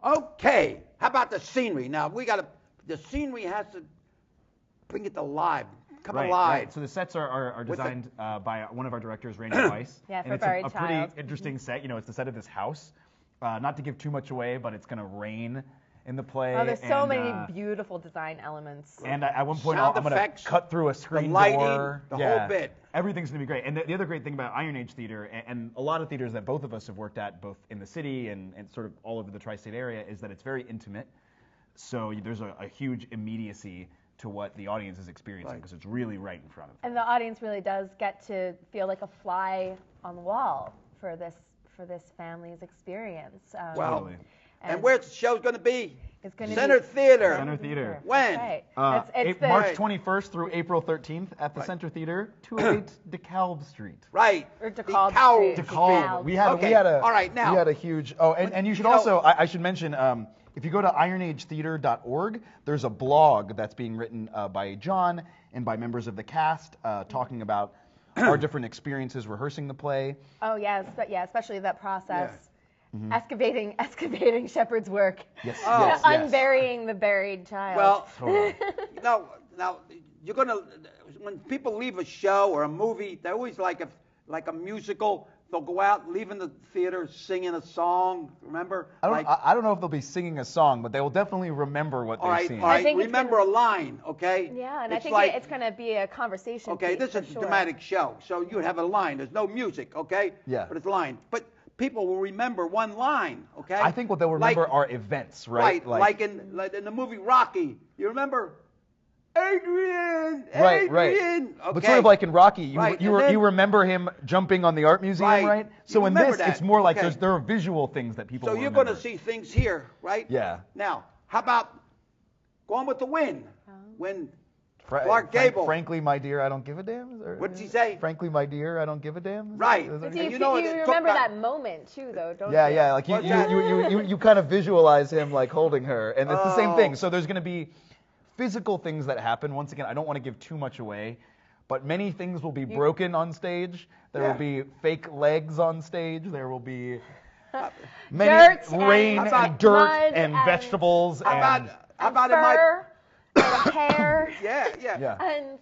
Okay, how about the scenery? Now the scenery has to bring it to live, come alive. Right. So the sets are designed by one of our directors, Randy Weiss. Yeah, for and it's Buried a Child. pretty interesting set. You know, it's the set of this house. Not to give too much away, but it's going to rain in the play. Oh, there's so many beautiful design elements. And at one point, Sound I'm going to cut through a screen the lighting, door. the whole bit. Everything's going to be great. And the other great thing about Iron Age Theater, and a lot of theaters that both of us have worked at, both in the city and sort of all over the tri-state area, is that it's very intimate. So there's a huge immediacy to what the audience is experiencing because it's really right in front of them. And the audience really does get to feel like a fly on the wall for this family's experience. Well, and where's the show's going to be? It's going to Center Theater. Center Theater. When? Right. March 21st through April 13th at the Center Theater, 208 DeKalb Street. Right. Or DeKalb Street. DeKalb. We had a huge. Oh, and you should also. I should mention. If you go to ironagetheater.org, there's a blog that's being written by John and by members of the cast talking about our different experiences rehearsing the play. Oh yes, but especially that process. Yeah. Excavating Shepard's work. Yes. Unburying the buried child. Well, totally. now you're gonna when people leave a show or a movie, they're always like a musical. They'll go out, leaving the theater, singing a song. Remember? I don't know if they'll be singing a song, but they will definitely remember what they've seen. All right. Remember a line, okay? Yeah, and I think it's going to be a conversation. Okay, this is a dramatic show, so you have a line. There's no music, okay? Yeah. But it's a line. But people will remember one line, okay? I think what they'll remember are events, right? Right, like in the movie Rocky. You remember? Adrian. Right. Okay. But sort of like in Rocky, you remember him jumping on the art museum, right? So in this, it's more like there are visual things that people. So you're going to see things here, right? Yeah. Now, how about Gone with the Wind? When Clark Gable. Frankly, my dear, I don't give a damn. What did he say? Frankly, my dear, I don't give a damn. Right. You remember that moment too, though, don't you? Yeah. Like you kind of visualize him like holding her, and it's the same thing. So there's going to be physical things that happen. Once again, I don't want to give too much away, but many things will be broken on stage. There will be fake legs on stage. There will be many rain and dirt and vegetables and fur and hair. Yeah. And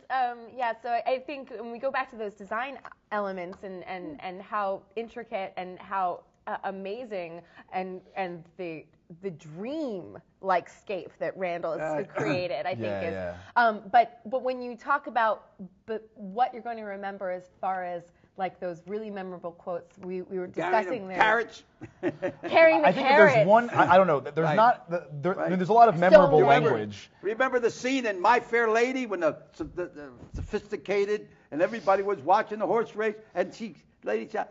so I think when we go back to those design elements and how intricate and how amazing and the dream-like scape that Randall has created, I think is. But when you talk about what you're going to remember as far as like those really memorable quotes, we were discussing there. Carrots. Carrying the I think carrots. there's one. I don't know. There's not. I mean, there's a lot of memorable language. Remember the scene in My Fair Lady when the sophisticated and everybody was watching the horse race, and lady said,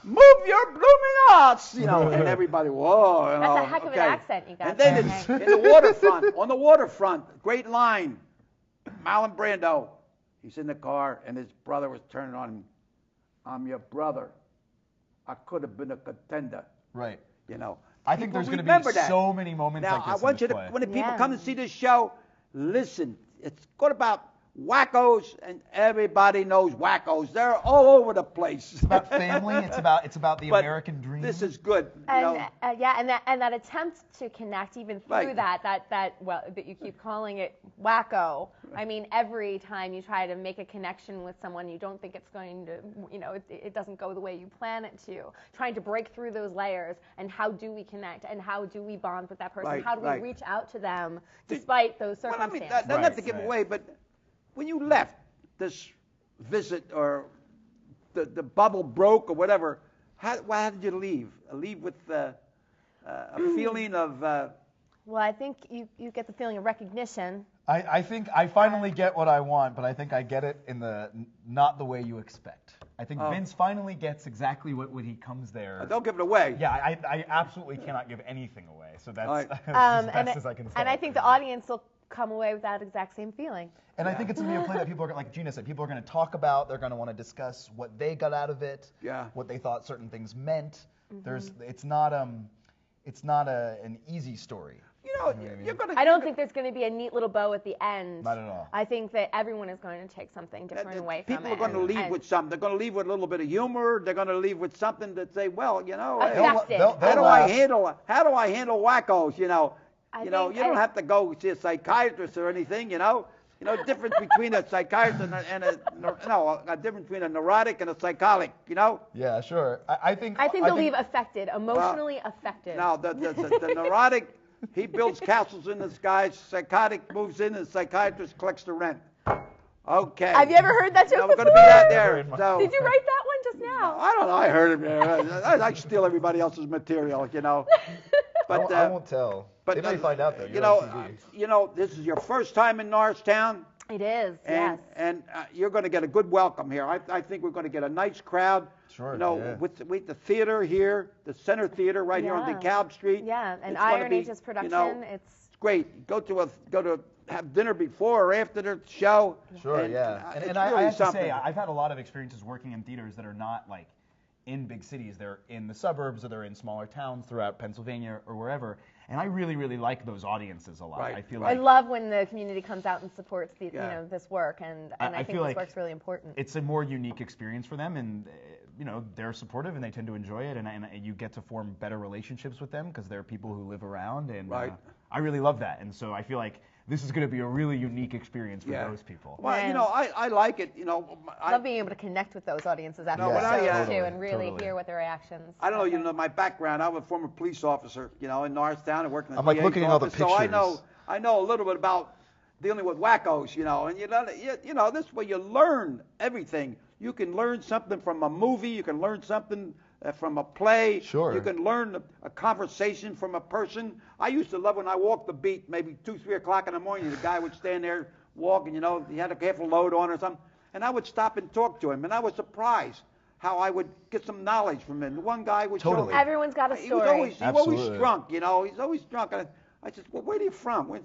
"Move your blooming ass," and everybody, whoa. That's a heck of an accent you got. And then in the waterfront, on the waterfront, great line. Marlon Brando, he's in the car, and his brother was turning on him. "I'm your brother. I could have been a contender." Right. I think there's going to be so many moments like this. Now, I want you to, when the people come to see this show, listen. It's good about wackos, and everybody knows wackos. They're all over the place. It's about family. It's about the American dream. This is good. And that attempt to connect even through that you keep calling it wacko. I mean, every time you try to make a connection with someone, you don't think it's going to, it doesn't go the way you plan it to. Trying to break through those layers, and how do we connect, and how do we bond with that person? How do we reach out to them despite those circumstances? Well, I mean, not to give away, but when you left this visit or the bubble broke or whatever, how did you leave? Leave with a feeling of... Well, I think you get the feeling of recognition. I think I finally get what I want, but I think I get it in not the way you expect. I think Vince finally gets exactly what when he comes there. Don't give it away. Yeah, I absolutely cannot give anything away, so that's as best as I can say. And I think the audience will come away with that exact same feeling. And I think it's going to be a play that people are, like GIna said, people are going to talk about. They're going to want to discuss what they got out of it, what they thought certain things meant. It's not an easy story. you're gonna. I don't think there's going to be a neat little bow at the end. Not at all. I think that everyone is going to take something different away from it. People are going to leave with something. They're going to leave with a little bit of humor. They're going to leave with something that say, well, hey, affected. how do I handle wackos? You don't have to go see a psychiatrist or anything. Difference between a psychiatrist and a difference between a neurotic and a psychotic. Yeah, sure. I think they'll leave affected, emotionally affected. Now the neurotic, he builds castles in the sky. Psychotic moves in, and the psychiatrist collects the rent. Okay. Have you ever heard that joke We're before? going to be out there. So. Did you write that one just now? I don't know. I heard it. I steal everybody else's material, But I won't tell. They may find out though. You're on TV. This is your first time in Norristown. It is. And, yes. And you're going to get a good welcome here. I think we're going to get a nice crowd. Sure. With the theater here, the Center Theater right here on DeKalb Street. Yeah, and Iron Age's production. It's great. Go to have dinner before or after the show. Sure. And, and I have to say, I've had a lot of experiences working in theaters that are not like in big cities. They're in the suburbs or they're in smaller towns throughout Pennsylvania or wherever. And I really, really like those audiences a lot. Right. I feel like I love when the community comes out and supports this work, and I think this work's really important. It's a more unique experience for them, and they're supportive and they tend to enjoy it, and you get to form better relationships with them because they're people who live around, and I really love that, and so I feel like this is going to be a really unique experience for those people. Well, I like it. I love being able to connect with those audiences after the show too, and really hear what their reactions. I don't know. My background. I'm a former police officer. In Norristown, and working in the I'm like looking at all the pictures. So I know a little bit about dealing with wackos. And this way you learn everything. You can learn something from a movie. You can learn something from a play. Sure. You can learn a conversation from a person. I used to love when I walked the beat, maybe 2, 3 o'clock in the morning. The guy would stand there walking, he had a half a load on or something, and I would stop and talk to him, and I was surprised how I would get some knowledge from him. The one guy would show me. Everyone's got a story. He was always drunk, He's always drunk. And I said, well, where are you from? Well,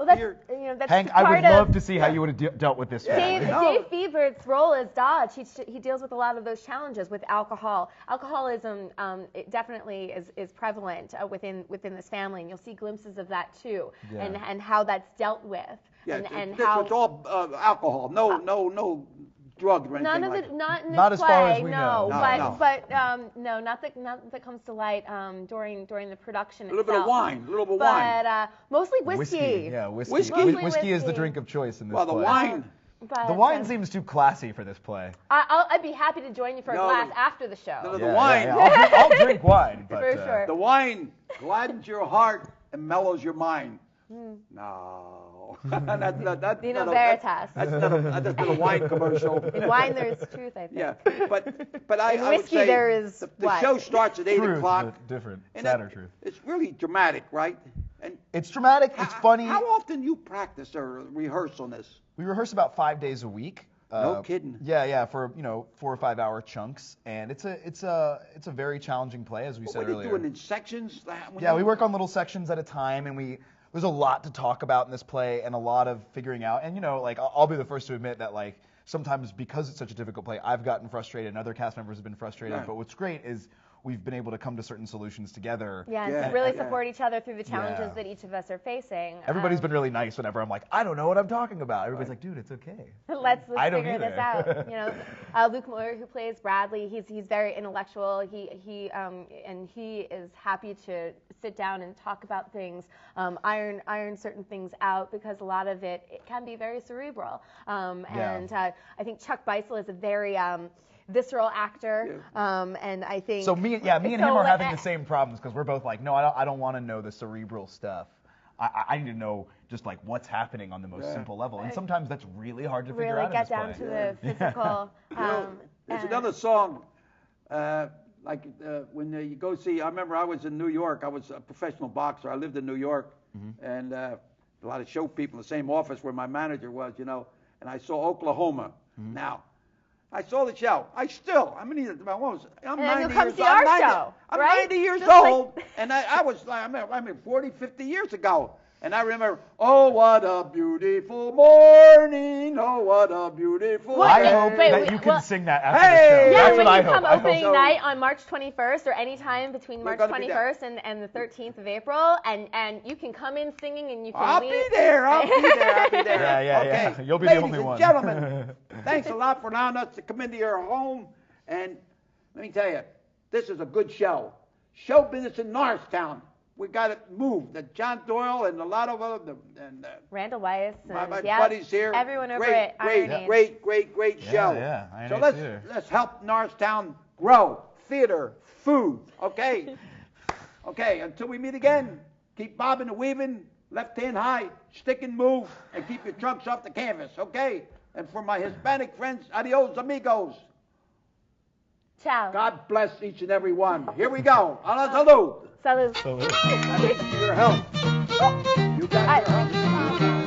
that's Hank, I would love to see how you would have dealt with this. Dave Biebert's role as Dodge, he deals with a lot of those challenges with alcohol. Alcoholism it definitely is prevalent within this family, and you'll see glimpses of that too, and how that's dealt with. Yeah, and this was all alcohol. No drugs or anything like that. Not in this not as play, far as we no, know. But not that comes to light during the production itself. A little bit of wine. But mostly whiskey. Yeah, whiskey. Mostly Whiskey is the drink of choice in this play. play. Well, the wine. But, the wine seems too classy for this play. I'd be happy to join you for a glass after the show. The wine. I'll drink wine. But, for sure. The wine gladdens your heart and mellows your mind. No. That's Vino Veritas. That's not a wine commercial. In wine, there's truth, I think. Yeah, but I whiskey, would say there is the show starts at 8 o'clock. Different, and sadder truth. It's really dramatic, right? And it's dramatic. It's funny. How often you practice or rehearse on this? We rehearse about 5 days a week. No kidding. Yeah, for 4 or 5 hour chunks, and it's a very challenging play, as we said earlier. What are you doing in sections? We work on little sections at a time, and there's a lot to talk about in this play, and a lot of figuring out. And I'll be the first to admit that sometimes because it's such a difficult play, I've gotten frustrated, and other cast members have been frustrated. Right. But what's great is we've been able to come to certain solutions together. And really support each other through the challenges that each of us are facing. Everybody's been really nice whenever I'm like, I don't know what I'm talking about. Everybody's like, dude, it's okay. Let's figure this out. Luke Moyer, who plays Bradley, he's very intellectual. He is happy to sit down and talk about things, iron certain things out, because a lot of it can be very cerebral. And I think Chuck Beisel is a very visceral actor, and I think so. Me and him are having the same problems, because we're both like, no, I don't want to know the cerebral stuff. I need to know just what's happening on the most simple level, and sometimes that's really hard to figure out. Really get down to the physical. There's another song. When you go see, I remember I was in New York. I was a professional boxer. I lived in New York, and a lot of show people in the same office where my manager was, and I saw Oklahoma. Now, I saw the show. I'm 90 years old. I'm 90 years old, and I was 40, 50 years ago. And I remember, oh, what a beautiful morning. Oh, what a beautiful What? I day. hope Wait, that wait, you can well- sing that after Hey! the show. Yeah, That's when what I you hope. come I hope opening so. night on March 21st or any time between We're March gonna be there. 21st and the 13th of April, and you can come in singing and you can I'll leave. be there. I'll be there. I'll be there. Yeah. Okay. You'll be the Ladies only and one. gentlemen, thanks a lot for allowing us to come into your home. And let me tell you, this is a good show. Show business in Norristown. We got it moved. The John Doyle and a lot of other and Randall Weiss and my yeah, buddies here. everyone over great, at great, Irony. great show. Yeah, So INA let's Theater. help Norristown grow. Theater, food. Okay. Okay. Until we meet again, keep bobbing and weaving, left hand high, stick and move, and keep your trunks off the canvas. Okay. And for my Hispanic friends, adios amigos. Ciao. God bless each and every one. Here we go. A la salud. Salud. So- I need your help. You got your help.